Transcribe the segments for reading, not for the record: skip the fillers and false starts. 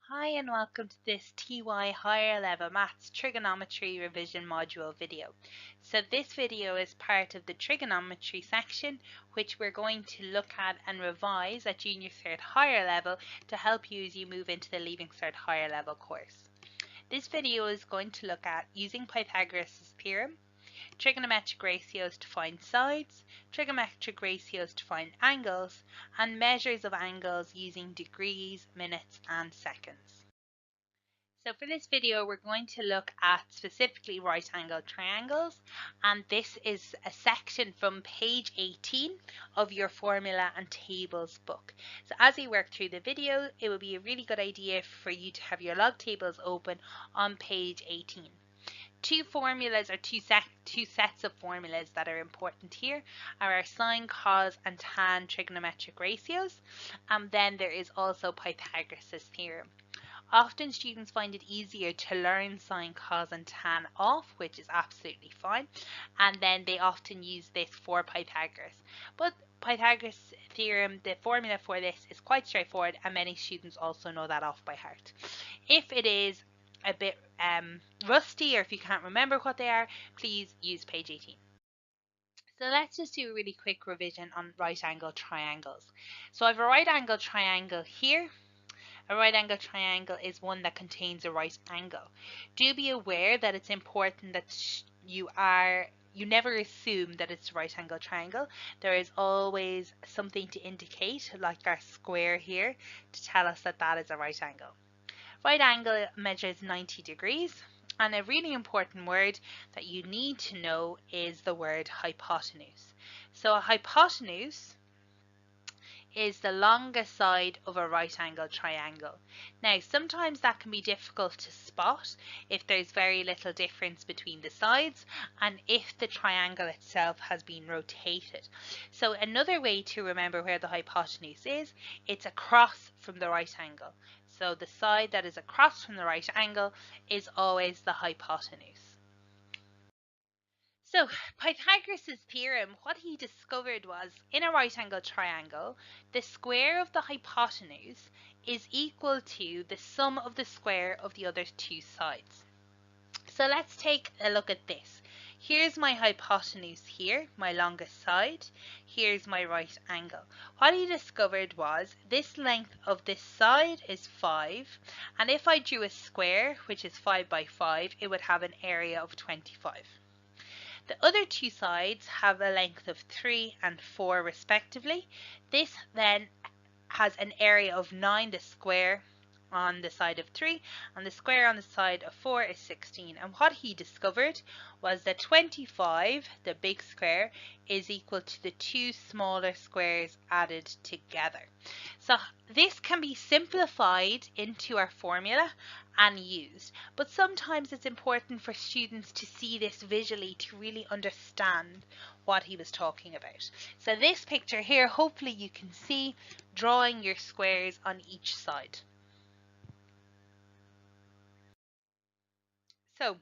Hi and welcome to this TY Higher Level Maths Trigonometry Revision Module video. So this video is part of the Trigonometry section which we're going to look at and revise at Junior Cert Higher Level to help you as you move into the Leaving Cert Higher Level course. This video is going to look at using Pythagoras Theorem, trigonometric ratios to find sides, trigonometric ratios to find angles, and measures of angles using degrees, minutes, and seconds. So for this video, we're going to look at specifically right angled triangles, and this is a section from page 18 of your formula and tables book. So as you work through the video, it would be a really good idea for you to have your log tables open on page 18. Two formulas or two sets of formulas that are important here are our sine, cos and tan trigonometric ratios, and then there is also Pythagoras' theorem. Often students find it easier to learn sine, cos and tan off, which is absolutely fine, and then they often use this for Pythagoras. But Pythagoras theorem, the formula for this is quite straightforward, and many students also know that off by heart. If it is a bit rusty or if you can't remember what they are, please use page 18. So let's just do a really quick revision on right angle triangles. So I have a right angle triangle here. A right angle triangle is one that contains a right angle. Do be aware that it's important that you never assume that it's a right angle triangle. There is always something to indicate, like our square here, to tell us that that is a right angle. Right angle measures 90 degrees, and a really important word that you need to know is the word hypotenuse. So a hypotenuse is the longest side of a right angle triangle. Now sometimes that can be difficult to spot if there's very little difference between the sides and if the triangle itself has been rotated. So another way to remember where the hypotenuse is, it's across from the right angle. So the side that is across from the right angle is always the hypotenuse. So Pythagoras' theorem, what he discovered was in a right angle triangle, the square of the hypotenuse is equal to the sum of the square of the other two sides. So let's take a look at this. Here's my hypotenuse here, my longest side. Here's my right angle. What he discovered was this length of this side is 5, and if I drew a square, which is 5 by 5, it would have an area of 25. The other two sides have a length of 3 and 4 respectively. This then has an area of 9, the square on the side of 3, and the square on the side of 4 is 16. And what he discovered was that 25, the big square, is equal to the two smaller squares added together. So this can be simplified into our formula and used, but sometimes it's important for students to see this visually to really understand what he was talking about. So this picture here, hopefully you can see drawing your squares on each side. So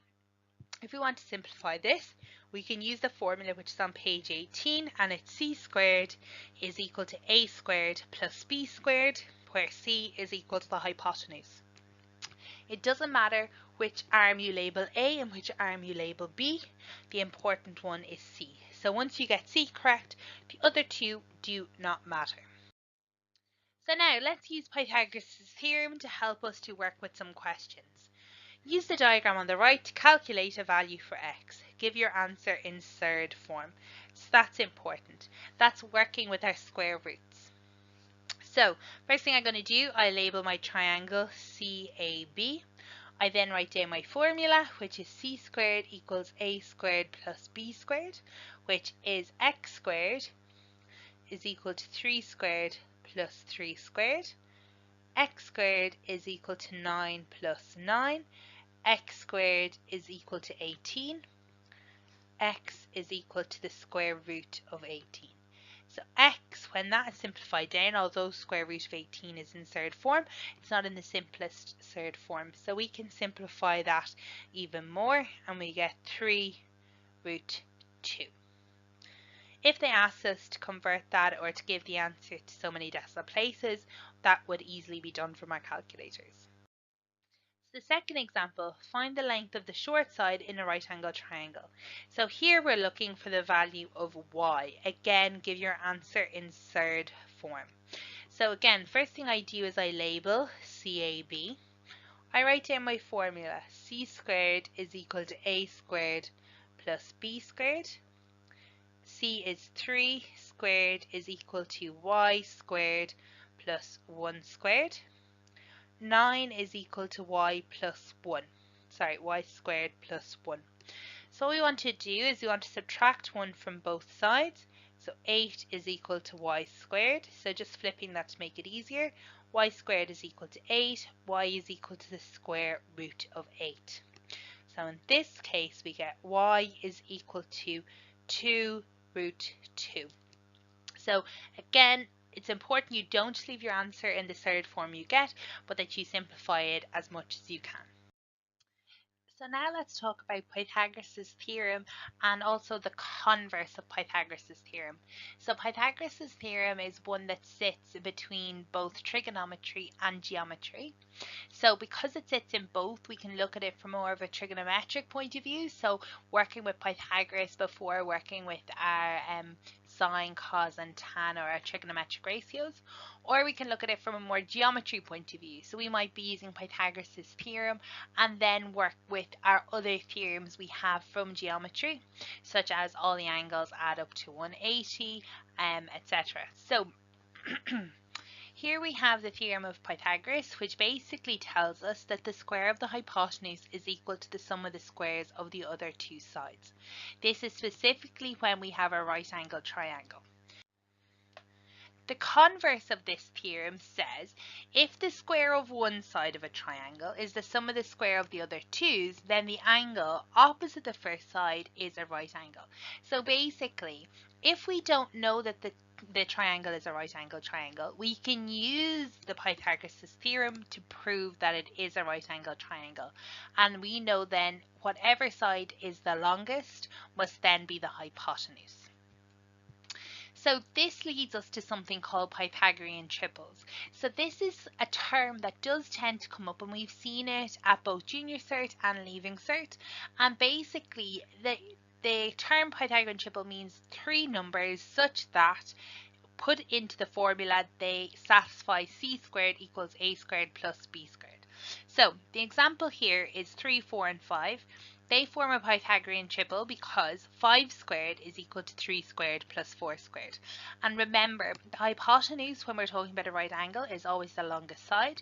if we want to simplify this, we can use the formula which is on page 18, and it's c squared is equal to a squared plus b squared, where c is equal to the hypotenuse. It doesn't matter which arm you label A and which arm you label B. The important one is C. So once you get C correct, the other two do not matter. So now let's use Pythagoras' theorem to help us to work with some questions. Use the diagram on the right to calculate a value for x. Give your answer in third form. So that's important. That's working with our square roots. So first thing I'm going to do, I label my triangle CAB. I then write down my formula, which is c squared equals a squared plus b squared, which is x squared is equal to 3 squared plus 3 squared. X squared is equal to 9 plus 9. X squared is equal to 18. X is equal to the square root of 18. So x, when that is simplified down, although square root of 18 is in third form, it's not in the simplest third form. So we can simplify that even more, and we get 3 root 2. If they asked us to convert that or to give the answer to so many decimal places, that would easily be done from our calculators. The second example, find the length of the short side in a right angle triangle. So here we're looking for the value of y. Again, give your answer in third form. So again, first thing I do is I label CAB. I write down my formula. C squared is equal to A squared plus B squared. C is 3 squared is equal to y squared plus 1 squared. 9 is equal to y plus 1. Sorry, y squared plus 1. So what we want to do is we want to subtract 1 from both sides. So 8 is equal to y squared. So just flipping that to make it easier. Y squared is equal to 8. Y is equal to the square root of 8. So in this case, we get y is equal to 2 root 2. So again, it's important you don't leave your answer in the third form you get, but that you simplify it as much as you can. So now let's talk about Pythagoras' theorem and also the converse of Pythagoras' theorem. So Pythagoras' theorem is one that sits between both trigonometry and geometry. So because it sits in both, we can look at it from more of a trigonometric point of view. So working with Pythagoras before working with our sine, cos and tan, or our trigonometric ratios. Or we can look at it from a more geometry point of view. So we might be using Pythagoras' theorem and then work with our other theorems we have from geometry, such as all the angles add up to 180, etc. So here we have the theorem of Pythagoras, which basically tells us that the square of the hypotenuse is equal to the sum of the squares of the other two sides. This is specifically when we have a right angle triangle. The converse of this theorem says if the square of one side of a triangle is the sum of the square of the other twos, then the angle opposite the first side is a right angle. So basically, if we don't know that the triangle is a right angle triangle, we can use the Pythagoras theorem to prove that it is a right angle triangle. And we know then whatever side is the longest must then be the hypotenuse. So this leads us to something called Pythagorean triples. So this is a term that does tend to come up, and we've seen it at both junior cert and leaving cert. And basically the term Pythagorean triple means three numbers such that put into the formula they satisfy c squared equals a squared plus b squared. So the example here is 3, 4 and 5. They form a Pythagorean triple because 5 squared is equal to 3 squared plus 4 squared. And remember, the hypotenuse when we're talking about a right angle is always the longest side.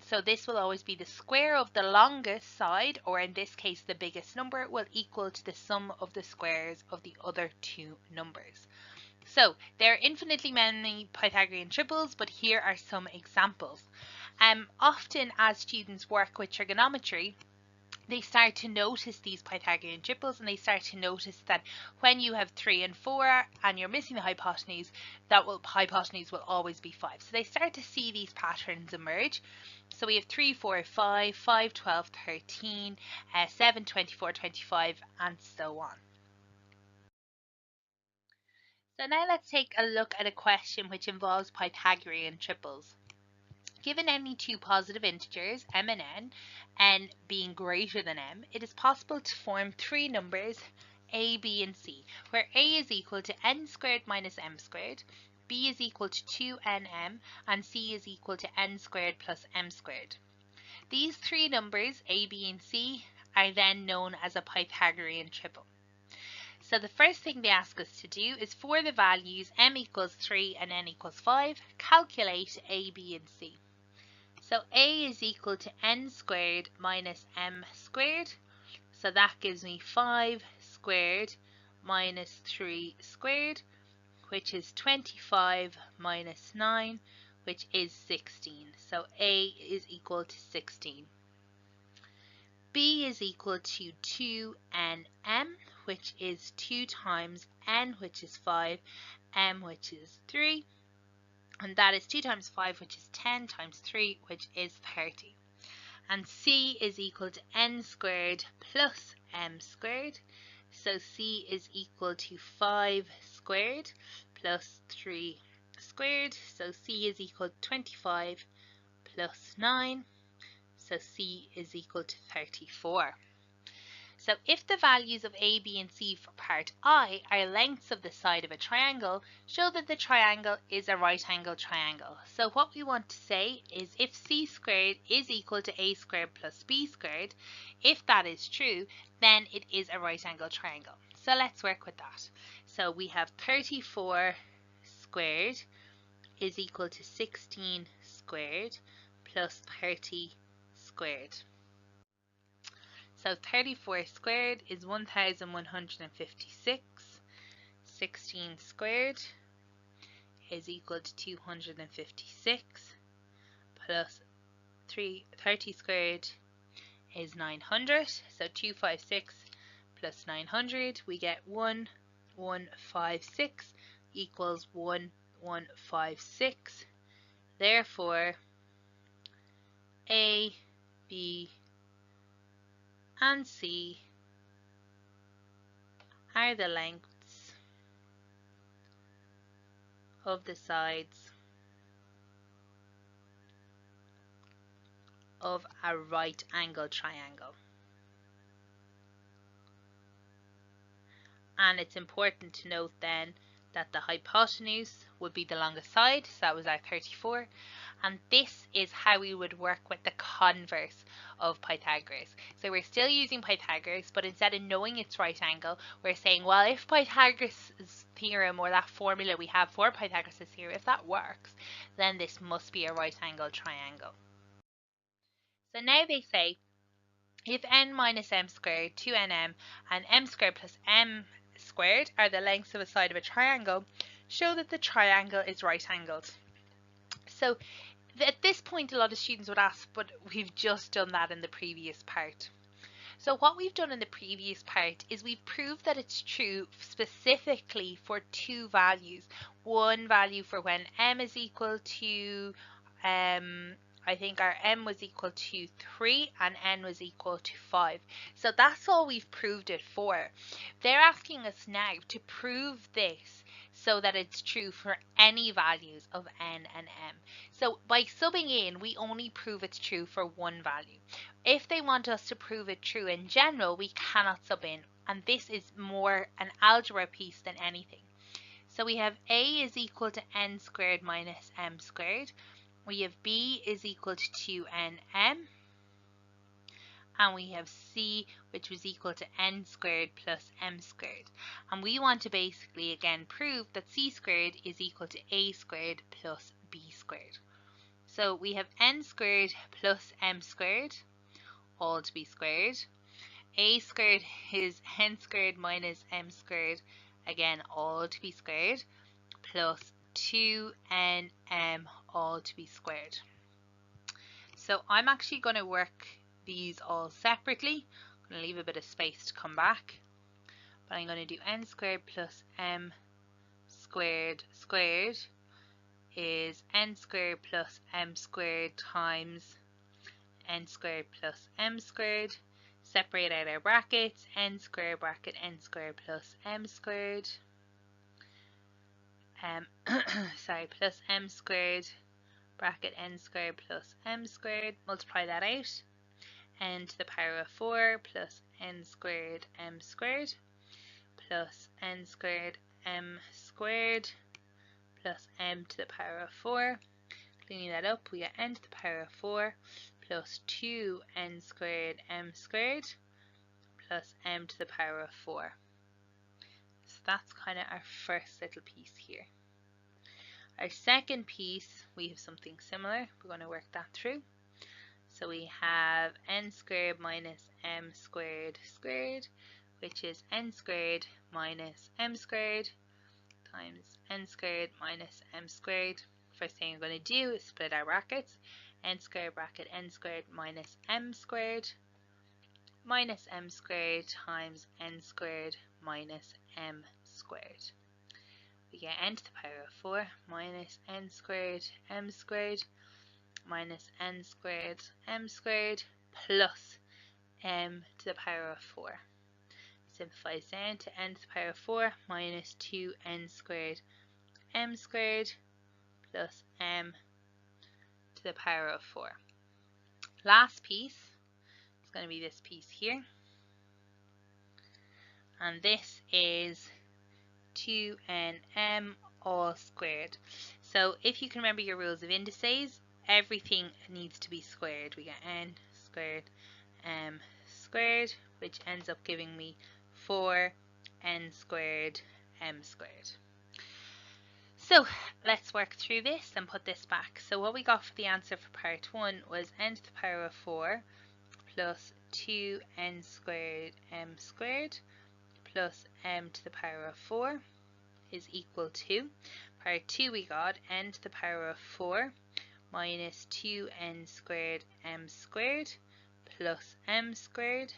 So this will always be the square of the longest side, or in this case the biggest number, will equal to the sum of the squares of the other two numbers. So there are infinitely many Pythagorean triples, but here are some examples. Often as students work with trigonometry, they start to notice these Pythagorean triples, and they start to notice that when you have 3 and 4 and you're missing the hypotenuse, hypotenuse will always be 5. So they start to see these patterns emerge. So we have 3, 4, 5, 5, 12, 13, 7, 24, 25, and so on. So now let's take a look at a question which involves Pythagorean triples. Given any two positive integers, m and n being greater than m, it is possible to form three numbers a, b and c, where a is equal to n squared minus m squared, b is equal to 2nm, and c is equal to n squared plus m squared. These three numbers, a, b and c, are then known as a Pythagorean triple. So the first thing they ask us to do is for the values m equals 3 and n equals 5, calculate a, b and c. So a is equal to n squared minus m squared. So that gives me 5 squared minus 3 squared, which is 25 minus 9, which is 16. So a is equal to 16. B is equal to 2nm, which is 2 times n, which is 5, m, which is 3. And that is 2 times 5, which is 10, times 3, which is 30. And c is equal to n squared plus m squared. So c is equal to 5 squared plus 3 squared. So c is equal to 25 plus 9. So C is equal to 34. So if the values of A, B, and C for part I are lengths of the side of a triangle, show that the triangle is a right angle triangle. So what we want to say is if C squared is equal to A squared plus B squared, if that is true, then it is a right angle triangle. So let's work with that. So we have 34 squared is equal to 16 squared plus 30 squared. So 34 squared is 1156. 16 squared is equal to 256 plus 30 squared is 900. So 256 plus 900, we get 1156 equals 1156. Therefore, A, B, and C are the lengths of the sides of a right angle triangle. And it's important to note then that the hypotenuse would be the longest side, so that was our 34. And this is how we would work with the converse of Pythagoras. So we're still using Pythagoras, but instead of knowing its right angle, we're saying, well, if Pythagoras' theorem, or that formula we have for Pythagoras' theorem, if that works, then this must be a right angle triangle. So now they say, if n minus m squared, 2nm, and m squared plus m squared are the lengths of a side of a triangle, show that the triangle is right angled. So at this point a lot of students would ask, but we've just done that in the previous part. So what we've done in the previous part is we've proved that it's true specifically for two values. One value for when m is equal to I think our m was equal to 3 and n was equal to 5. So that's all we've proved it for. They're asking us now to prove this so that it's true for any values of n and m. So by subbing in, we only prove it's true for one value. If they want us to prove it true in general, we cannot sub in. And this is more an algebra piece than anything. So we have a is equal to n squared minus m squared. We have b is equal to 2nm. And we have c, which was equal to n squared plus m squared. And we want to basically, again, prove that c squared is equal to a squared plus b squared. So we have n squared plus m squared, all to be squared. A squared is n squared minus m squared, again, all to be squared, plus 2nm, all to be squared. So I'm actually going to work these all separately. I'm going to leave a bit of space to come back. But I'm going to do n squared plus m squared squared is n squared plus m squared times n squared plus m squared. Separate out our brackets, n squared bracket n squared plus m squared. Plus m squared bracket n squared plus m squared. Multiply that out. N to the power of 4 plus n squared m squared plus n squared m squared plus m to the power of 4. Cleaning that up, we get n to the power of 4 plus 2n squared m squared plus m to the power of 4. So that's kind of our first little piece here. Our second piece, we have something similar. We're going to work that through. So we have n squared minus m squared squared, which is n squared minus m squared times n squared minus m squared. First thing I'm going to do is split our brackets. N squared bracket n squared minus m squared times n squared minus m squared. We get n to the power of 4 minus n squared m squared minus n squared m squared plus m to the power of 4. Simplifies down to n to the power of 4 minus 2n squared m squared plus m to the power of 4. last piece is going to be this piece here, and this is 2nm all squared. So if you can remember your rules of indices, everything needs to be squared. We get n squared m squared, which ends up giving me 4n squared m squared. So let's work through this and put this back. So what we got for the answer for part 1 was n to the power of 4 plus 2n squared m squared plus m to the power of 4 is equal to, part 2 we got n to the power of 4 minus 2n squared m squared plus m squared,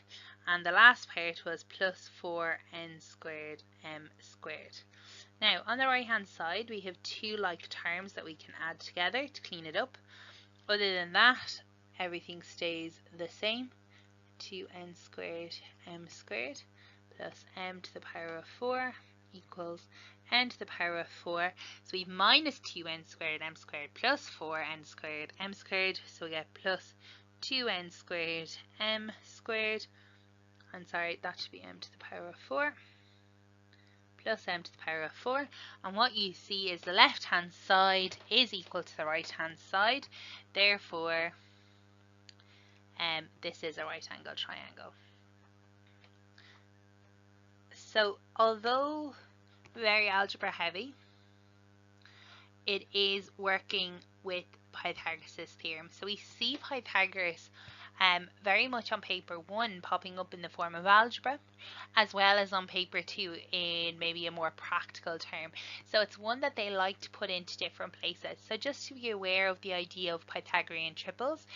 and the last part was plus 4n squared m squared. Now on the right hand side we have two like terms that we can add together to clean it up. Other than that, everything stays the same. 2n squared m squared plus m to the power of 4 equals n to the power of 4. So we have minus 2n squared m squared plus 4n squared m squared. So we get plus 2n squared m squared. And sorry, that should be m to the power of 4 plus m to the power of 4. And what you see is the left hand side is equal to the right hand side. Therefore, this is a right angle triangle. So although very algebra heavy, it is working with Pythagoras' theorem. So we see Pythagoras very much on paper 1 popping up in the form of algebra, as well as on paper 2 in maybe a more practical term. So it's one that they like to put into different places. So just to be aware of the idea of Pythagorean triples,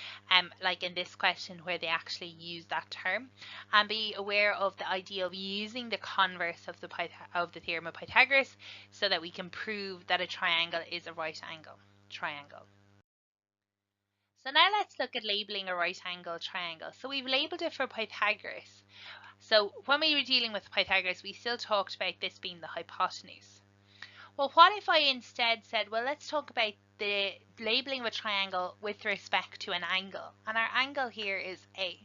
like in this question where they actually use that term, and be aware of the idea of using the converse of the theorem of Pythagoras so that we can prove that a triangle is a right angle triangle. So now let's look at labeling a right angle triangle. So we've labeled it for Pythagoras. So when we were dealing with Pythagoras, we still talked about this being the hypotenuse. Well, what if I instead said, well, let's talk about the labeling of a triangle with respect to an angle. And our angle here is A.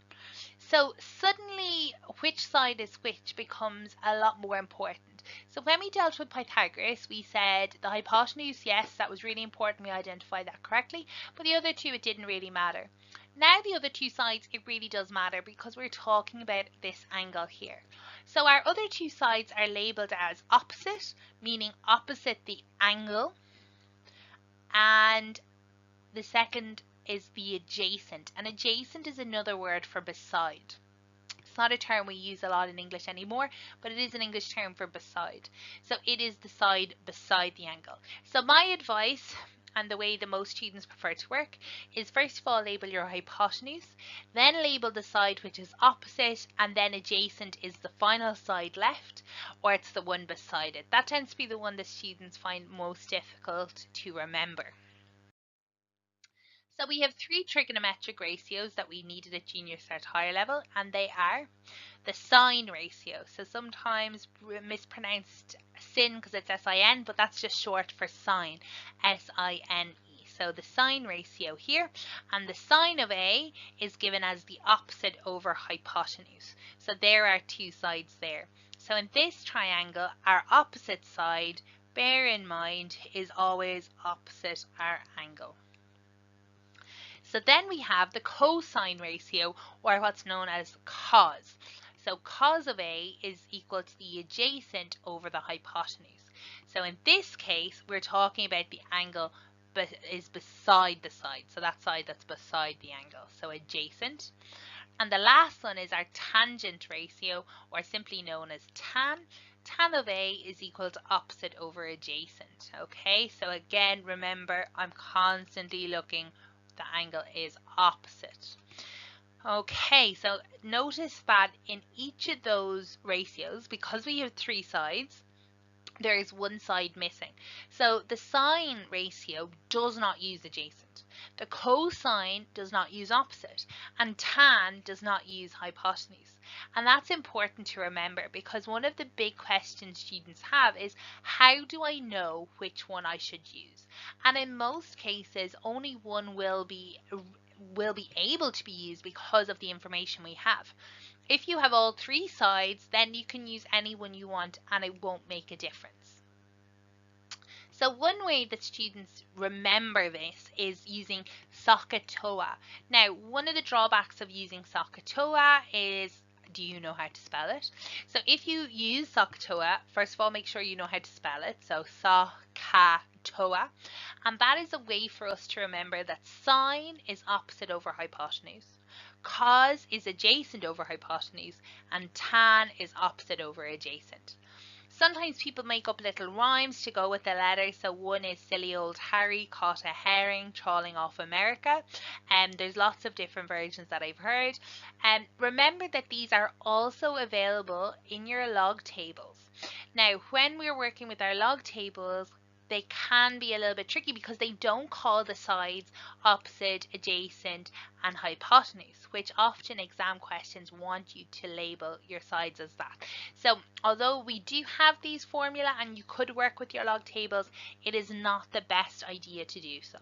So suddenly which side is which becomes a lot more important. So when we dealt with Pythagoras, we said the hypotenuse, yes, that was really important. We identified that correctly. But the other two, it didn't really matter. Now the other two sides, it really does matter because we're talking about this angle here. So our other two sides are labelled as opposite, meaning opposite the angle. And the second is the adjacent. And adjacent is another word for beside. It's not a term we use a lot in English anymore, but it is an English term for beside. So it is the side beside the angle. So my advice, and the way that most students prefer to work, is first of all label your hypotenuse, then label the side which is opposite, and then adjacent is the final side left, or it's the one beside it. That tends to be the one that students find most difficult to remember. So we have 3 trigonometric ratios that we needed at junior cert higher level, and they are the sine ratio. So sometimes mispronounced sin because it's S-I-N, but that's just short for sine, S-I-N-E. So the sine ratio here, and the sine of A is given as the opposite over hypotenuse. So there are 2 sides there. So in this triangle, our opposite side, bear in mind, is always opposite our angle. So then we have the cosine ratio, or what's known as cos. So cos of A is equal to the adjacent over the hypotenuse. So in this case, we're talking about the angle is beside the side. So that side that's beside the angle. So adjacent. And the last one is our tangent ratio, or simply known as tan. Tan of A is equal to opposite over adjacent. Okay, so again, remember, I'm constantly looking, the angle is opposite. Okay, so notice that in each of those ratios, because we have 3 sides, there is one side missing. So the sine ratio does not use adjacent. The cosine does not use opposite, and tan does not use hypotenuse. And that's important to remember because one of the big questions students have is, how do I know which one I should use? And in most cases, only one will be will be able to be used because of the information we have. If you have all three sides, then you can use any one you want and it won't make a difference. So one way that students remember this is using SOHCAHTOA. Now, one of the drawbacks of using SOHCAHTOA is, do you know how to spell it? So if you use SOHCAHTOA, first of all, make sure you know how to spell it. So SOHCAHTOA. And that is a way for us to remember that sine is opposite over hypotenuse, cos is adjacent over hypotenuse, and tan is opposite over adjacent. Sometimes people make up little rhymes to go with the letters. So one is silly old Harry caught a herring trawling off America. And there's lots of different versions that I've heard. Remember that these are also available in your log tables. Now, when we're working with our log tables, they can be a little bit tricky because they don't call the sides opposite, adjacent, and hypotenuse, which often exam questions want you to label your sides as that. So although we do have these formula and you could work with your log tables, it is not the best idea to do so.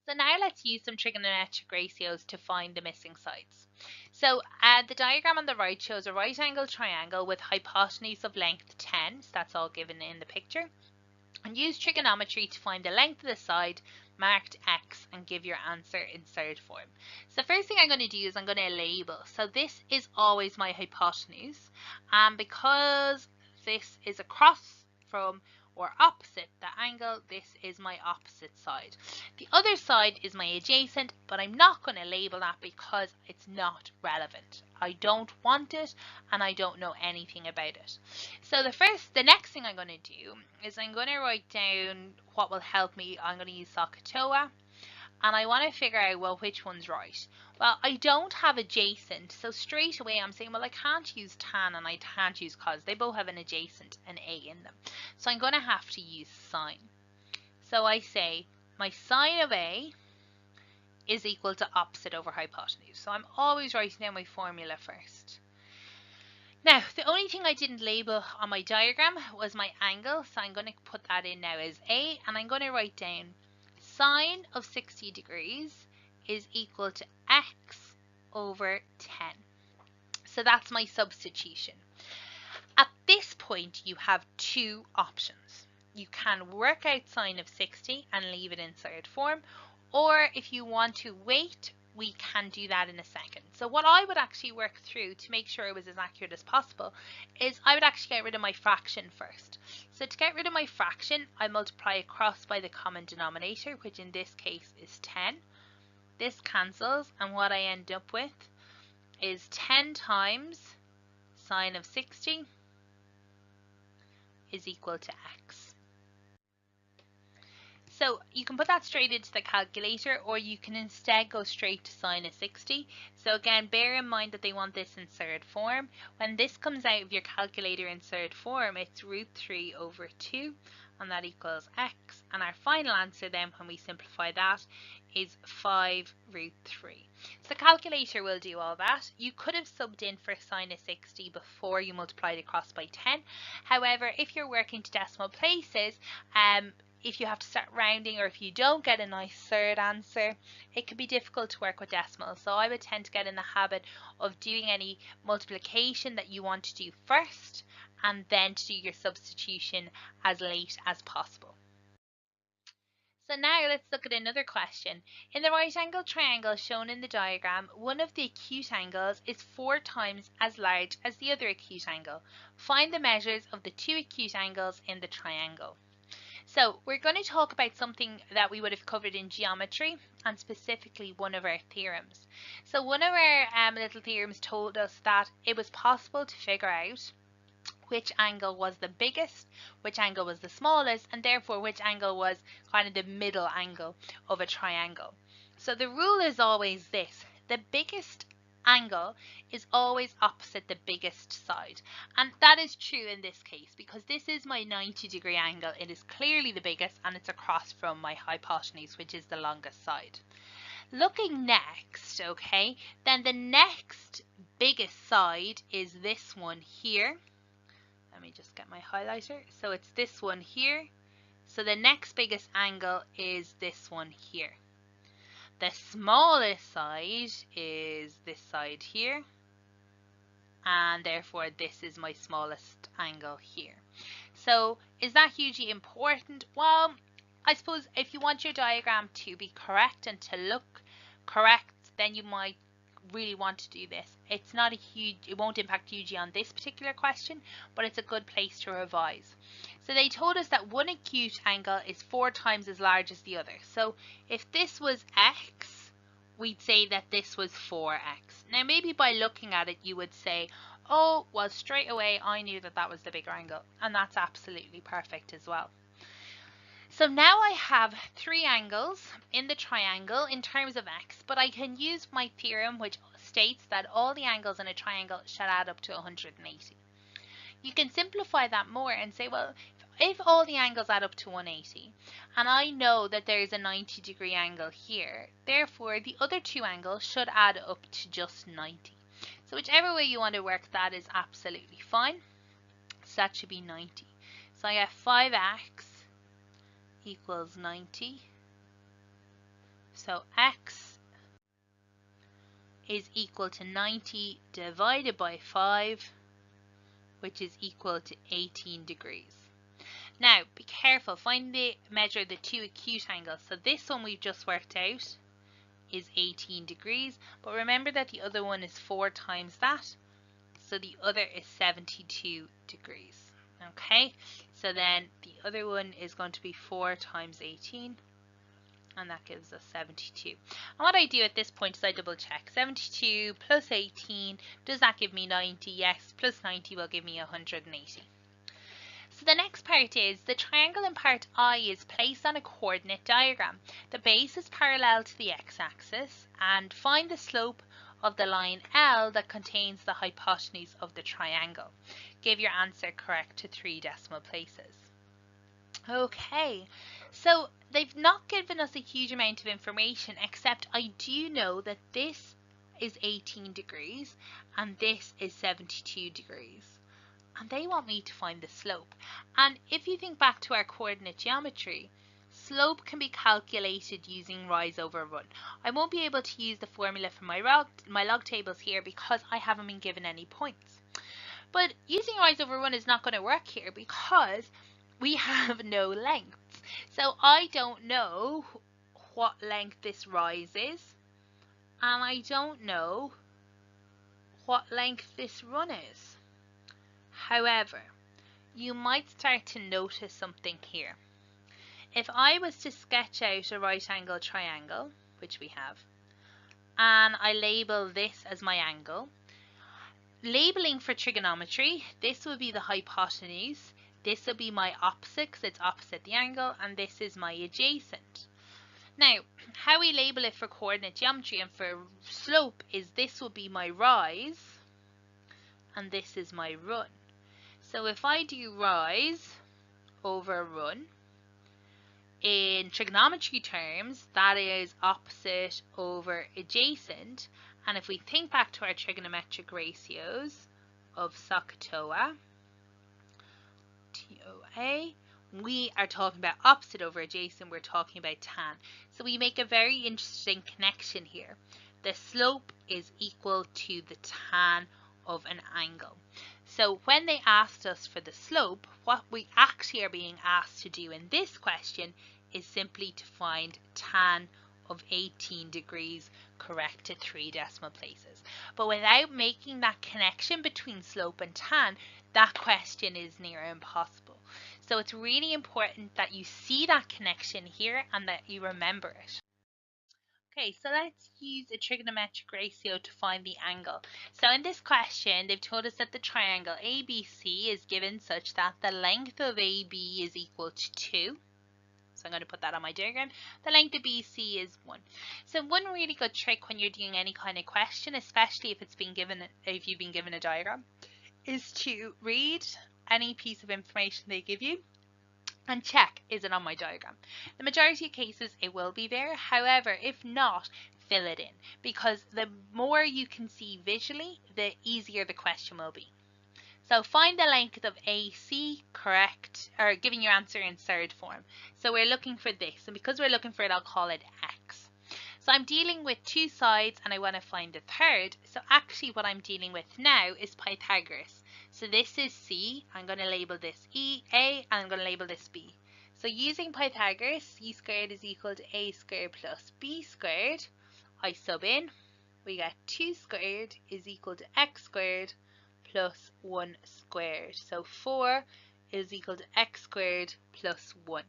So now let's use some trigonometric ratios to find the missing sides. So the diagram on the right shows a right angle triangle with hypotenuse of length 10, so that's all given in the picture. And use trigonometry to find the length of the side marked X and give your answer in third form. So first thing I'm going to do is I'm going to label. So this is always my hypotenuse, and because this is across from or opposite the angle, this is my opposite side. The other side is my adjacent, but I'm not going to label that because it's not relevant. I don't want it and I don't know anything about it. So the next thing I'm going to do is I'm going to write down what will help me. I'm going to use SOHCAHTOA. And I want to figure out, well, which one's right. Well, I don't have adjacent, so straight away I'm saying, well, I can't use tan and I can't use cos. They both have an adjacent, an A in them. So I'm going to have to use sine. So I say my sine of A is equal to opposite over hypotenuse. So I'm always writing down my formula first. Now, the only thing I didn't label on my diagram was my angle, so I'm going to put that in now as A, and I'm going to write down sine of 60 degrees is equal to X over 10. So that's my substitution. At this point, you have two options. You can work out sine of 60 and leave it in third form, or if you want to wait, we can do that in a second. So what I would actually work through to make sure it was as accurate as possible is I would actually get rid of my fraction first. So to get rid of my fraction, I multiply across by the common denominator, which in this case is 10. This cancels, and what I end up with is 10 times sine of 60 is equal to X. So you can put that straight into the calculator, or you can instead go straight to sine of 60. So again, bear in mind that they want this in third form. When this comes out of your calculator in third form, it's root 3 over 2, and that equals X. And our final answer then, when we simplify that, is 5 root 3. So the calculator will do all that. You could have subbed in for sine of 60 before you multiplied across by 10. However, if you're working to decimal places, if you have to start rounding, or if you don't get a nice third answer, it can be difficult to work with decimals. So I would tend to get in the habit of doing any multiplication that you want to do first, and then to do your substitution as late as possible. So now let's look at another question. In the right angle triangle shown in the diagram, one of the acute angles is 4 times as large as the other acute angle. Find the measures of the two acute angles in the triangle. So we're going to talk about something that we would have covered in geometry, and specifically one of our theorems. So one of our little theorems told us that it was possible to figure out which angle was the biggest, which angle was the smallest, and therefore which angle was kind of the middle angle of a triangle. So the rule is always this: the biggest angle is always opposite the biggest side, and that is true in this case because this is my 90-degree angle. It is clearly the biggest, and it's across from my hypotenuse, which is the longest side. Looking next, okay, then the next biggest side is this one here. Let me just get my highlighter. So it's this one here. So the next biggest angle is this one here. The smallest side is this side here, and therefore this is my smallest angle here. So is that hugely important? Well, I suppose if you want your diagram to be correct and to look correct, then you might really want to do this. It's not a huge, it won't impact hugely on this particular question, but it's a good place to revise. So they told us that one acute angle is 4 times as large as the other. So if this was x, we'd say that this was 4x. Now maybe by looking at it you would say, oh, well, straight away I knew that that was the bigger angle, and that's absolutely perfect as well. So now I have 3 angles in the triangle in terms of x, but I can use my theorem which states that all the angles in a triangle shall add up to 180. You can simplify that more and say, well, if all the angles add up to 180, and I know that there is a 90-degree angle here, therefore the other 2 angles should add up to just 90. So whichever way you want to work that is absolutely fine. So that should be 90. So I have 5x equals 90. So x is equal to 90 divided by 5, which is equal to 18 degrees. Now, be careful, measure the 2 acute angles. So this one we've just worked out is 18 degrees, but remember that the other one is 4 times that, so the other is 72 degrees. Okay, so then the other one is going to be 4 times 18, and that gives us 72. And what I do at this point is I double check. 72 plus 18, does that give me 90? Yes, plus 90 will give me 180. So the next part is the triangle in part I is placed on a coordinate diagram. The base is parallel to the x-axis, and find the slope of the line L that contains the hypotenuse of the triangle. Give your answer correct to 3 decimal places. Okay, so they've not given us a huge amount of information, except I do know that this is 18 degrees and this is 72 degrees. And they want me to find the slope. And if you think back to our coordinate geometry, slope can be calculated using rise over run. I won't be able to use the formula for my log tables here because I haven't been given any points. But using rise over run is not going to work here because we have no lengths. So I don't know what length this rise is, and I don't know what length this run is. However, you might start to notice something here. If I was to sketch out a right angle triangle, which we have, and I label this as my angle, labeling for trigonometry, this would be the hypotenuse, this would be my opposite because it's opposite the angle, and this is my adjacent. Now, how we label it for coordinate geometry and for slope is this would be my rise, and this is my run. So if I do rise over run, in trigonometry terms, that is opposite over adjacent. And if we think back to our trigonometric ratios of SOHCAHTOA, TOA, we are talking about opposite over adjacent, we're talking about tan. So we make a very interesting connection here. The slope is equal to the tan of an angle. So when they asked us for the slope, what we actually are being asked to do in this question is simply to find tan of 18 degrees correct to 3 decimal places. But without making that connection between slope and tan, that question is near impossible. So it's really important that you see that connection here and that you remember it. Okay, so let's use a trigonometric ratio to find the angle. So in this question, they've told us that the triangle ABC is given such that the length of AB is equal to 2. So I'm going to put that on my diagram. The length of BC is 1. So one really good trick when you're doing any kind of question, especially if you've been given a diagram, is to read any piece of information they give you and check, is it on my diagram? The majority of cases it will be there. However, if not, fill it in, because the more you can see visually, the easier the question will be. So find the length of AC correct, or giving your answer in third form. So we're looking for this, and because we're looking for it, I'll call it X. So I'm dealing with two sides and I want to find the third. So actually what I'm dealing with now is Pythagoras. So this is C. I'm going to label this A, and I'm going to label this B. So using Pythagoras, C squared is equal to A squared plus B squared. I sub in. We get 2 squared is equal to x squared plus 1 squared. So 4 is equal to x squared plus 1.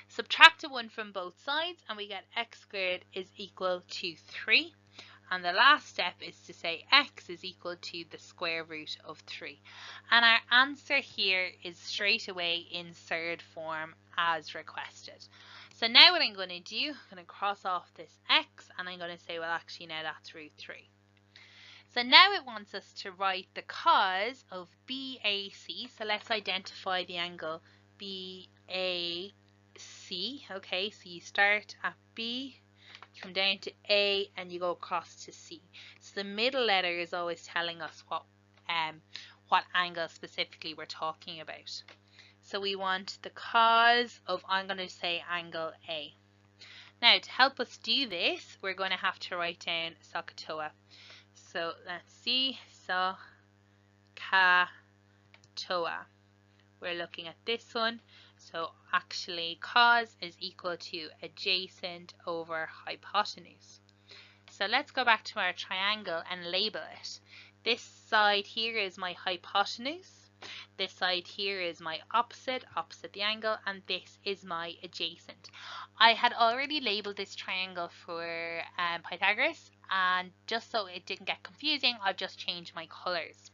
Subtract a 1 from both sides and we get x squared is equal to 3. And the last step is to say x is equal to the square root of 3. And our answer here is straight away in third form as requested. So now what I'm going to do, I'm going to cross off this x and I'm going to say, well, actually now that's root 3. So now it wants us to write the cos of BAC. So let's identify the angle BAC. Okay, so you start at B, you come down to A, and you go across to C. So the middle letter is always telling us what angle specifically we're talking about. So we want the cos of, I'm going to say angle A. Now to help us do this, we're going to have to write down SOHCAHTOA. So let's see, SOHCAHTOA. We're looking at this one. So actually cos is equal to adjacent over hypotenuse. So let's go back to our triangle and label it. This side here is my hypotenuse. This side here is my opposite the angle, and this is my adjacent. I had already labeled this triangle for Pythagoras, and just so it didn't get confusing, I've just changed my colors.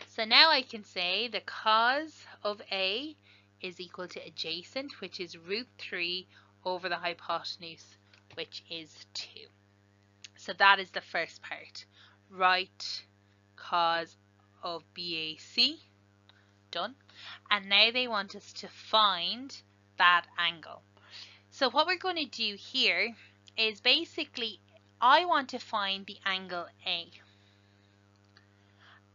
So now I can say the cos of A is equal to adjacent, which is root 3 over the hypotenuse, which is 2. So that is the first part. Write cos of BAC. Done. And now they want us to find that angle. So what we're going to do here is basically I want to find the angle A.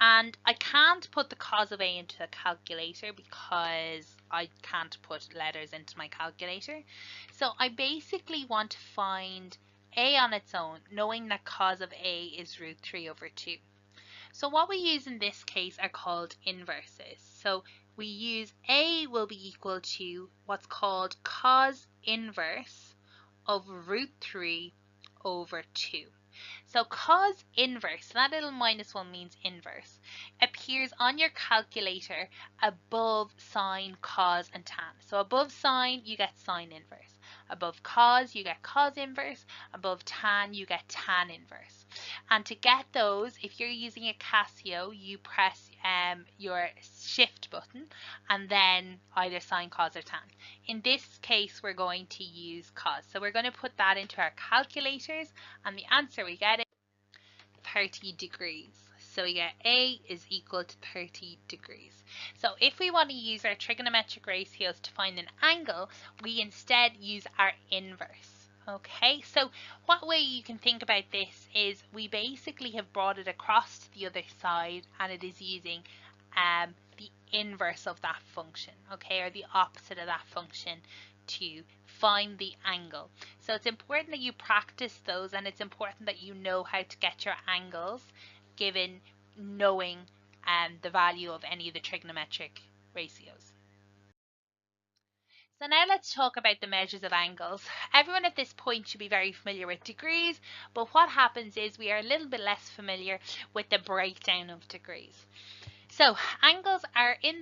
And I can't put the cos of A into a calculator because I can't put letters into my calculator. So I basically want to find A on its own, knowing that cos of A is root 3 over 2. So what we use in this case are called inverses. So we use A will be equal to what's called cos inverse of root 3 over 2. So cos inverse, that little -1 means inverse, appears on your calculator above sine, cos and tan. So above sine you get sine inverse. Above cos you get cos inverse. Above tan you get tan inverse. And to get those, if you're using a Casio, you press your shift button and then either sine, cos or tan. In this case we're going to use cos. So we're going to put that into our calculators and the answer we get is 30 degrees. So we get A is equal to 30 degrees. So if we want to use our trigonometric ratios to find an angle, we instead use our inverse. Okay, so what way you can think about this is we basically have brought it across to the other side and it is using the inverse of that function, okay, or the opposite of that function to find the angle. So it's important that you practice those and it's important that you know how to get your angles given knowing the value of any of the trigonometric ratios. So now let's talk about the measures of angles. Everyone at this point should be very familiar with degrees, but what happens is we are a little bit less familiar with the breakdown of degrees. So angles are in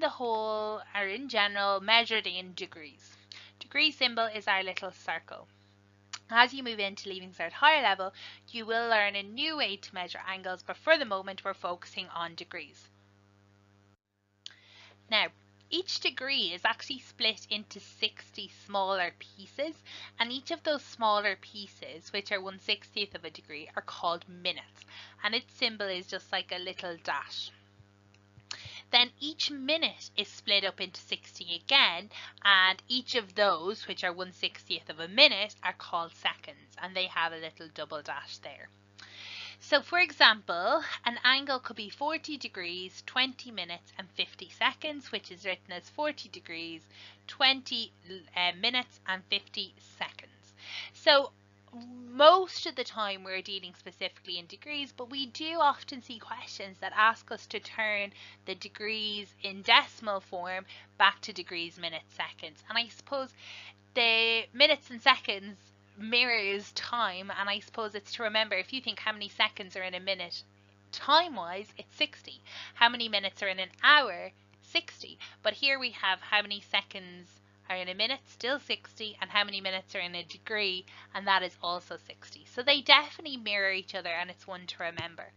general measured in degrees. Degree symbol is our little circle. As you move into Leaving Cert higher level, you will learn a new way to measure angles, but for the moment we're focusing on degrees. Now, each degree is actually split into 60 smaller pieces, and each of those smaller pieces, which are 1/60th of a degree, are called minutes, and its symbol is just like a little dash. Then each minute is split up into 60 again, and each of those, which are 1/60th of a minute, are called seconds, and they have a little double dash there. So for example, an angle could be 40 degrees, 20 minutes and 50 seconds, which is written as 40 degrees, 20 minutes and 50 seconds. So most of the time we're dealing specifically in degrees, but we do often see questions that ask us to turn the degrees in decimal form back to degrees, minutes, seconds. And I suppose the minutes and seconds mirrors time, and I suppose it's to remember, if you think how many seconds are in a minute, time-wise, it's 60. How many minutes are in an hour? 60. But here we have how many seconds are in a minute, still 60, and how many minutes are in a degree, and that is also 60. So they definitely mirror each other, and it's one to remember.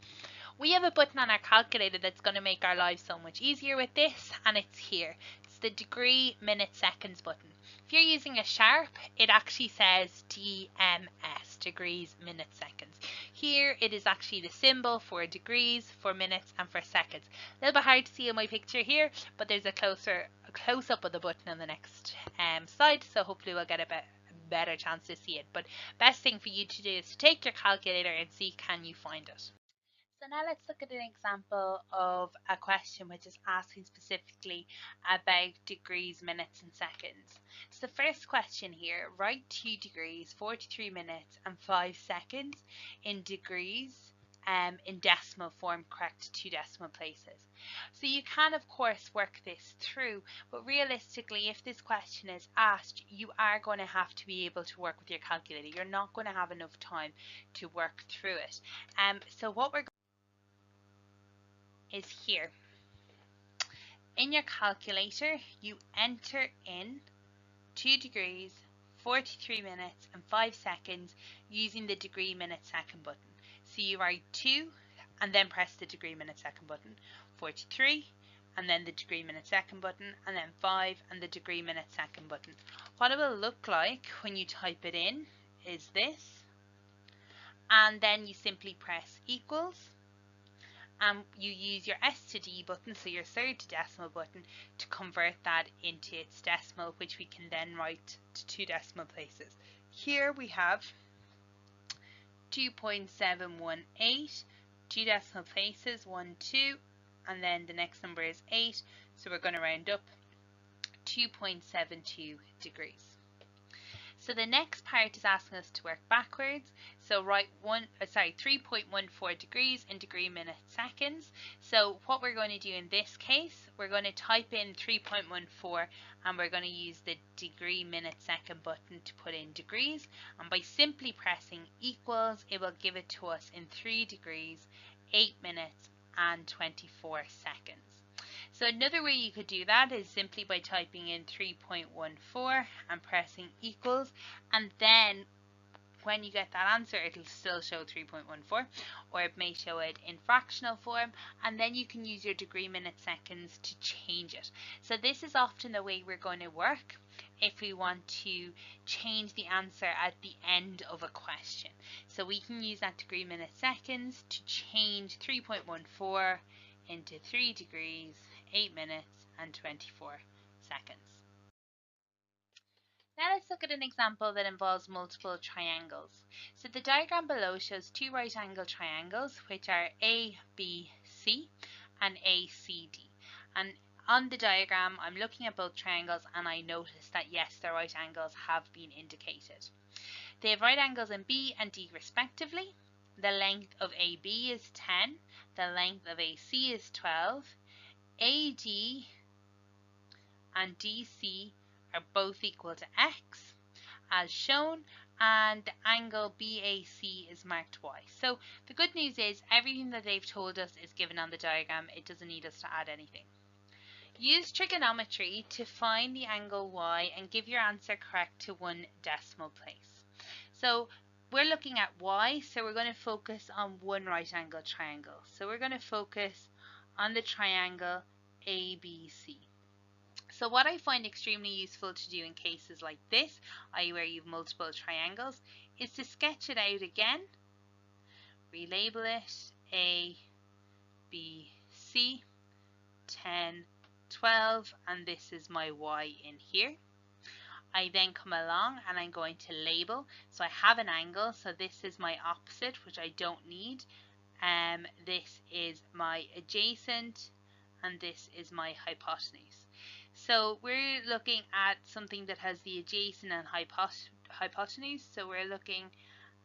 We have a button on our calculator that's going to make our lives so much easier with this, and it's here. It's the degree, minutes, seconds button. If you're using a sharp, it actually says DMS, degrees, minutes, seconds. Here it is actually the symbol for degrees, for minutes, and for seconds. A little bit hard to see in my picture here, but there's a close-up of the button on the next slide, so hopefully we'll get a better chance to see it. But best thing for you to do is to take your calculator and see, can you find it. So now let's look at an example of a question which is asking specifically about degrees, minutes and seconds. So the first question here, write 2 degrees, 43 minutes and 5 seconds in degrees in decimal form, correct 2 decimal places. So you can of course work this through, but realistically if this question is asked, you are going to have to be able to work with your calculator. You're not going to have enough time to work through it. So what we're is here. In your calculator, you enter in 2 degrees, 43 minutes and 5 seconds using the degree, minute, second button. So you write 2 and then press the degree, minute, second button, 43 and then the degree, minute, second button, and then 5 and the degree, minute, second button. What it will look like when you type it in is this, and then you simply press equals. You use your S to D button, so your third to decimal button, to convert that into its decimal, which we can then write to 2 decimal places. Here we have 2.718, 2 decimal places, 1, 2, and then the next number is 8, so we're going to round up 2.72 degrees. So the next part is asking us to work backwards. So write 3.14 degrees in degree, minutes, seconds. So what we're going to do in this case, we're going to type in 3.14 and we're going to use the degree, minute, second button to put in degrees. And by simply pressing equals, it will give it to us in 3 degrees, 8 minutes and 24 seconds. So another way you could do that is simply by typing in 3.14 and pressing equals, and then when you get that answer it'll still show 3.14, or it may show it in fractional form, and then you can use your degree, minutes, seconds to change it. So this is often the way we're going to work if we want to change the answer at the end of a question. So we can use that degree, minutes, seconds to change 3.14 into 3 degrees, 8 minutes and 24 seconds. Now let's look at an example that involves multiple triangles. So the diagram below shows 2 right angle triangles, which are ABC and ACD. And on the diagram I'm looking at both triangles and I notice that yes, the right angles have been indicated. They have right angles in B and D respectively. The length of AB is 10, the length of AC is 12, AD and DC are both equal to X as shown, and the angle BAC is marked Y. So the good news is everything that they've told us is given on the diagram. It doesn't need us to add anything. Use trigonometry to find the angle Y and give your answer correct to 1 decimal place. So we're looking at Y, so we're going to focus on 1 right angle triangle. So we're going to focus on the triangle ABC. So what I find extremely useful to do in cases like this, i.e. where you have multiple triangles, is to sketch it out again, relabel it A, B, C, 10, 12, and this is my Y in here. I then come along and I'm going to label. So I have an angle, so this is my opposite, which I don't need. This is my adjacent, and this is my hypotenuse. So we're looking at something that has the adjacent and hypotenuse. So we're looking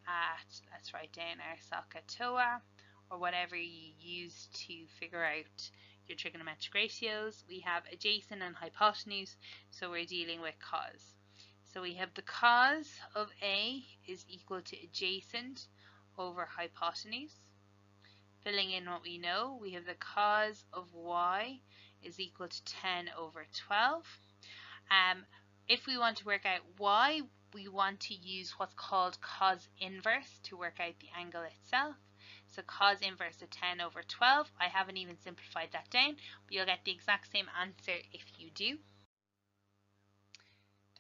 at, let's write down our SOHCAHTOA, or whatever you use to figure out your trigonometric ratios. We have adjacent and hypotenuse, so we're dealing with cos. So we have the cos of A is equal to adjacent over hypotenuse. Filling in what we know, we have the cos of Y is equal to 10 over 12. If we want to work out Y, we want to use what's called cos inverse to work out the angle itself. So cos inverse of 10 over 12, I haven't even simplified that down, but you'll get the exact same answer if you do.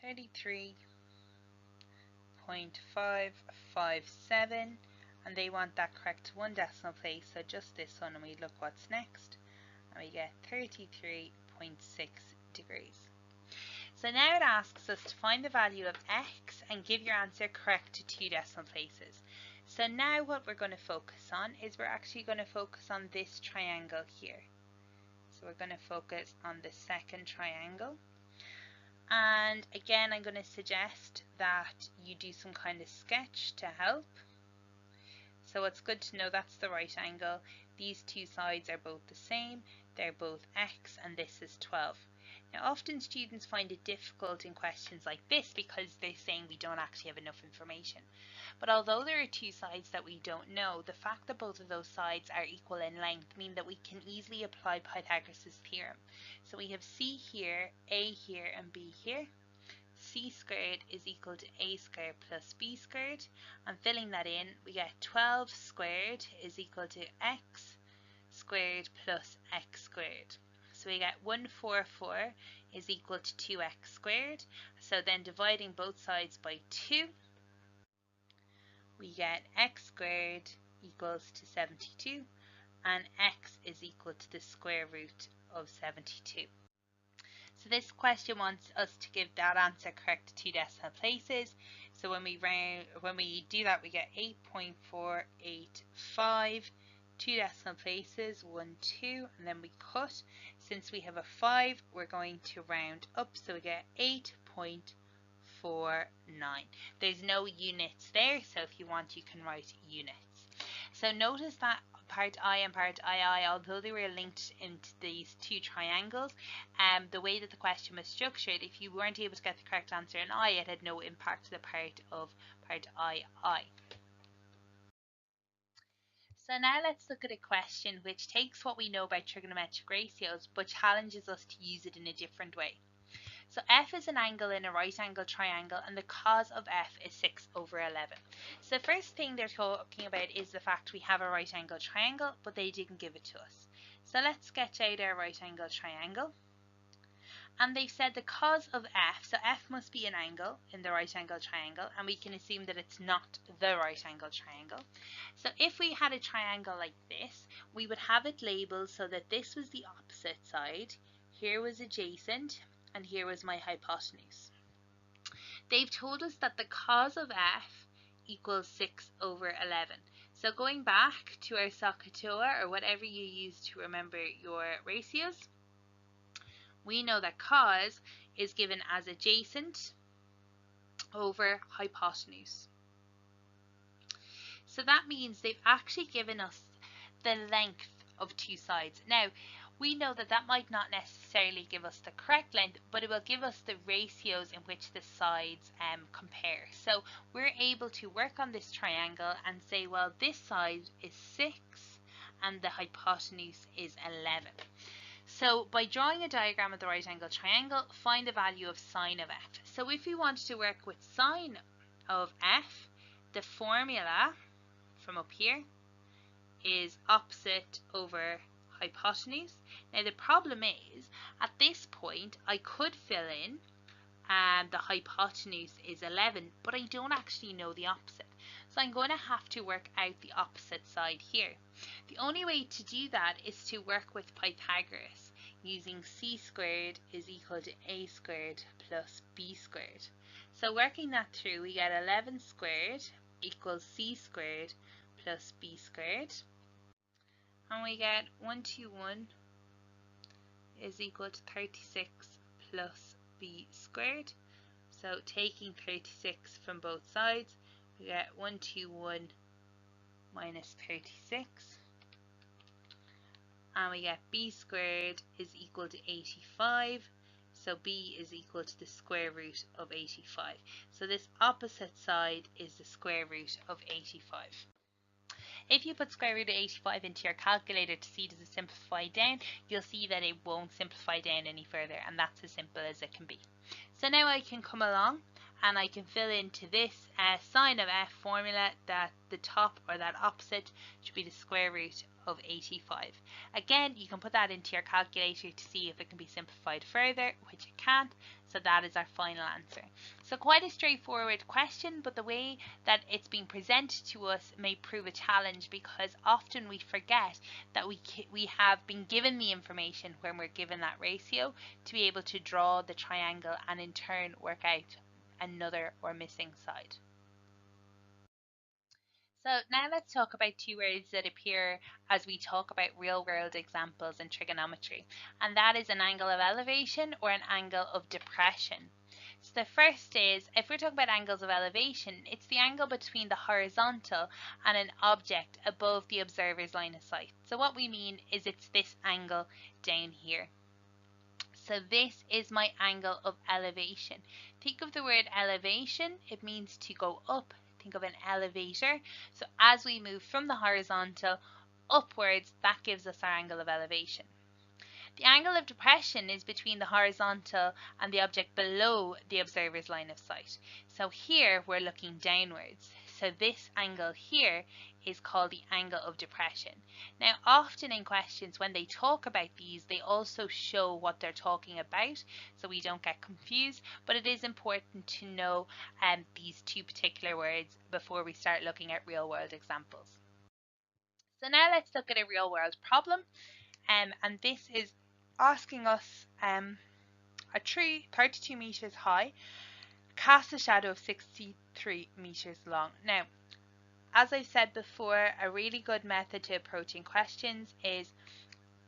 33.557, and they want that correct to one decimal place, so just this one, and we look what's next, and we get 33.6 degrees. So now it asks us to find the value of x and give your answer correct to two decimal places. So now what we're going to focus on is we're actually going to focus on this triangle here. So we're going to focus on the second triangle. And again, I'm going to suggest that you do some kind of sketch to help. So it's good to know that's the right angle. These two sides are both the same. They're both x, and this is 12. Now, often students find it difficult in questions like this because they're saying we don't actually have enough information. But although there are two sides that we don't know, the fact that both of those sides are equal in length mean that we can easily apply Pythagoras' theorem. So we have c here, a here, and b here. C squared is equal to a squared plus b squared, and filling that in, we get 12 squared is equal to x squared plus x squared. So we get 144 is equal to 2x squared. So then dividing both sides by 2, we get x squared equals to 72, and x is equal to the square root of 72. So this question wants us to give that answer correct to two decimal places. So when we do that, we get 8.485, two decimal places, 1, 2, and then we cut. Since we have a 5, we're going to round up, so we get 8.49. There's no units there, so if you want, you can write units. So notice that part I and part II, although they were linked into these two triangles, the way that the question was structured, if you weren't able to get the correct answer in I, it had no impact to the part of part II. So now let's look at a question which takes what we know about trigonometric ratios but challenges us to use it in a different way. So f is an angle in a right angle triangle, and the cos of f is 6 over 11. So the first thing they're talking about is the fact we have a right angle triangle, but they didn't give it to us. So let's sketch out our right angle triangle. And they've said the cos of f, so f must be an angle in the right angle triangle, and we can assume that it's not the right angle triangle. So if we had a triangle like this, we would have it labeled so that this was the opposite side, here was adjacent, and here was my hypotenuse. They've told us that the cos of f equals 6 over 11. So going back to our SOHCAHTOA, or whatever you use to remember your ratios, we know that cos is given as adjacent over hypotenuse. So that means they've actually given us the length of two sides. Now, we know that that might not necessarily give us the correct length, but it will give us the ratios in which the sides compare. So we're able to work on this triangle and say, well, this side is 6 and the hypotenuse is 11. So by drawing a diagram of the right angle triangle, find the value of sine of f. So if we wanted to work with sine of f, the formula from up here is opposite over hypotenuse. Now the problem is, at this point, I could fill in the hypotenuse is 11, but I don't actually know the opposite. So I'm going to have to work out the opposite side here. The only way to do that is to work with Pythagoras using c squared is equal to a squared plus b squared. So working that through, we get 11 squared equals c squared plus b squared. And we get 121 is equal to 36 plus b squared. So taking 36 from both sides, we get 121 minus 36, and we get b squared is equal to 85. So b is equal to the square root of 85. So this opposite side is the square root of 85. If you put square root of 85 into your calculator to see does it simplify down, you'll see that it won't simplify down any further, and that's as simple as it can be. So now I can come along and I can fill into this sine of f formula that the top, or that opposite, should be the square root of 85. Again, you can put that into your calculator to see if it can be simplified further, which it can't, so that is our final answer. So quite a straightforward question, but the way that it's being presented to us may prove a challenge, because often we forget that we have been given the information when we're given that ratio to be able to draw the triangle and in turn work out another or missing side. So now let's talk about two words that appear as we talk about real world examples in trigonometry, and that is an angle of elevation or an angle of depression. So the first is, if we're talking about angles of elevation, it's the angle between the horizontal and an object above the observer's line of sight. So what we mean is it's this angle down here. So this is my angle of elevation. Think of the word elevation, it means to go up. Think of an elevator. So as we move from the horizontal upwards, that gives us our angle of elevation. The angle of depression is between the horizontal and the object below the observer's line of sight. So here we're looking downwards. So this angle here is called the angle of depression. Now often in questions when they talk about these, they also show what they're talking about so we don't get confused, but it is important to know these two particular words before we start looking at real world examples. So now let's look at a real world problem, and this is asking us a tree 32 meters high casts a shadow of 63 meters long. Now, as I said before, a really good method to approaching questions is,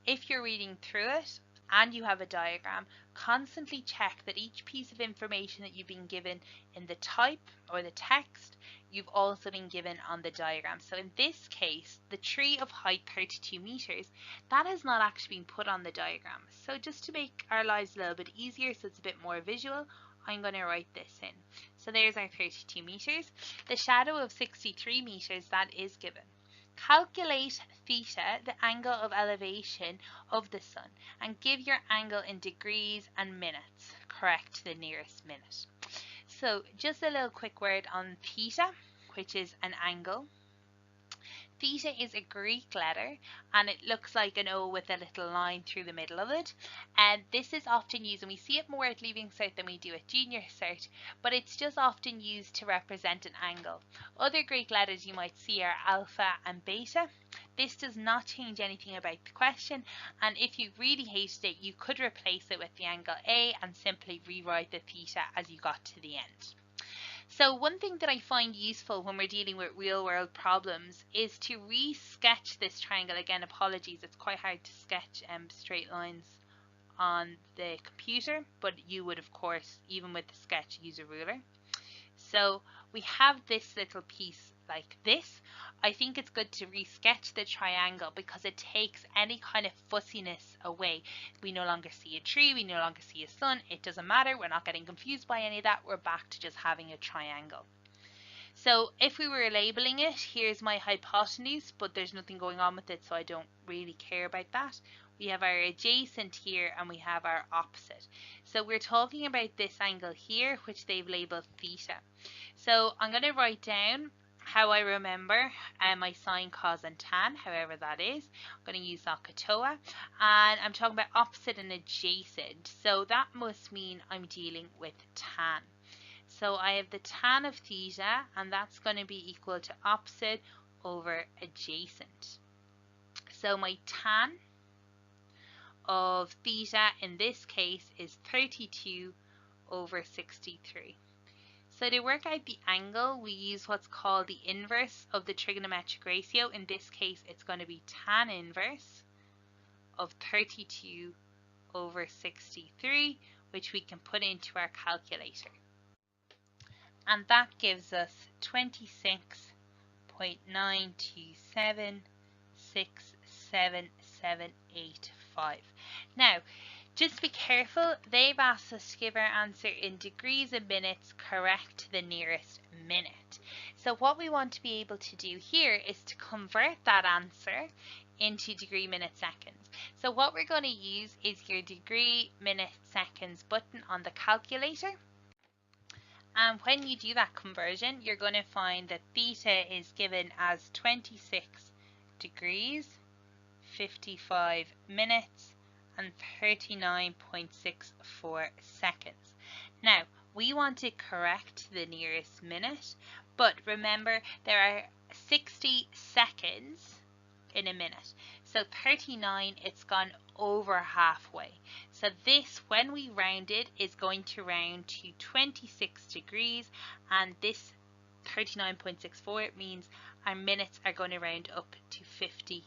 if you're reading through it and you have a diagram, constantly check that each piece of information that you've been given in the type or the text, you've also been given on the diagram. So in this case, the tree of height 32 meters, that has not actually been put on the diagram. So just to make our lives a little bit easier, so it's a bit more visual, I'm going to write this in. So there's our 32 meters. The shadow of 63 meters, that is given. Calculate theta, the angle of elevation of the sun, and give your angle in degrees and minutes. Correct to the nearest minute. So just a little quick word on theta, which is an angle. Theta is a Greek letter and it looks like an O with a little line through the middle of it, and this is often used, and we see it more at Leaving Cert than we do at Junior Cert, but it's just often used to represent an angle. Other Greek letters you might see are alpha and beta. This does not change anything about the question, and if you really hated it, you could replace it with the angle A and simply rewrite the theta as you got to the end. So one thing that I find useful when we're dealing with real world problems is to re-sketch this triangle. Again, apologies, it's quite hard to sketch straight lines on the computer, but you would of course, even with the sketch, use a ruler. So we have this little piece like this. I think it's good to re-sketch the triangle because it takes any kind of fussiness away. We no longer see a tree, we no longer see a sun, it doesn't matter, we're not getting confused by any of that, we're back to just having a triangle. So if we were labeling it, here's my hypotenuse, but there's nothing going on with it, so I don't really care about that. We have our adjacent here and we have our opposite. So we're talking about this angle here, which they've labeled theta. So I'm going to write down how I remember my sine, cos and tan, however that is. I'm going to use SOHCAHTOA, and I'm talking about opposite and adjacent. So that must mean I'm dealing with tan. So I have the tan of theta, and that's going to be equal to opposite over adjacent. So my tan of theta in this case is 32 over 63. So to work out the angle, we use what's called the inverse of the trigonometric ratio. In this case, it's going to be tan inverse of 32 over 63, which we can put into our calculator. and that gives us 26.927677785. Now, just be careful, they've asked us to give our answer in degrees and minutes correct to the nearest minute. So what we want to be able to do here is to convert that answer into degree, minute, seconds. So what we're going to use is your degree, minute, seconds button on the calculator. And when you do that conversion, you're going to find that theta is given as 26 degrees, 55 minutes, and 39.64 seconds. Now, we want to correct the nearest minute, but remember there are 60 seconds in a minute. So 39, it's gone over halfway. So this, when we round it, is going to round to 26 degrees, and this 39.64 means our minutes are going to round up to 50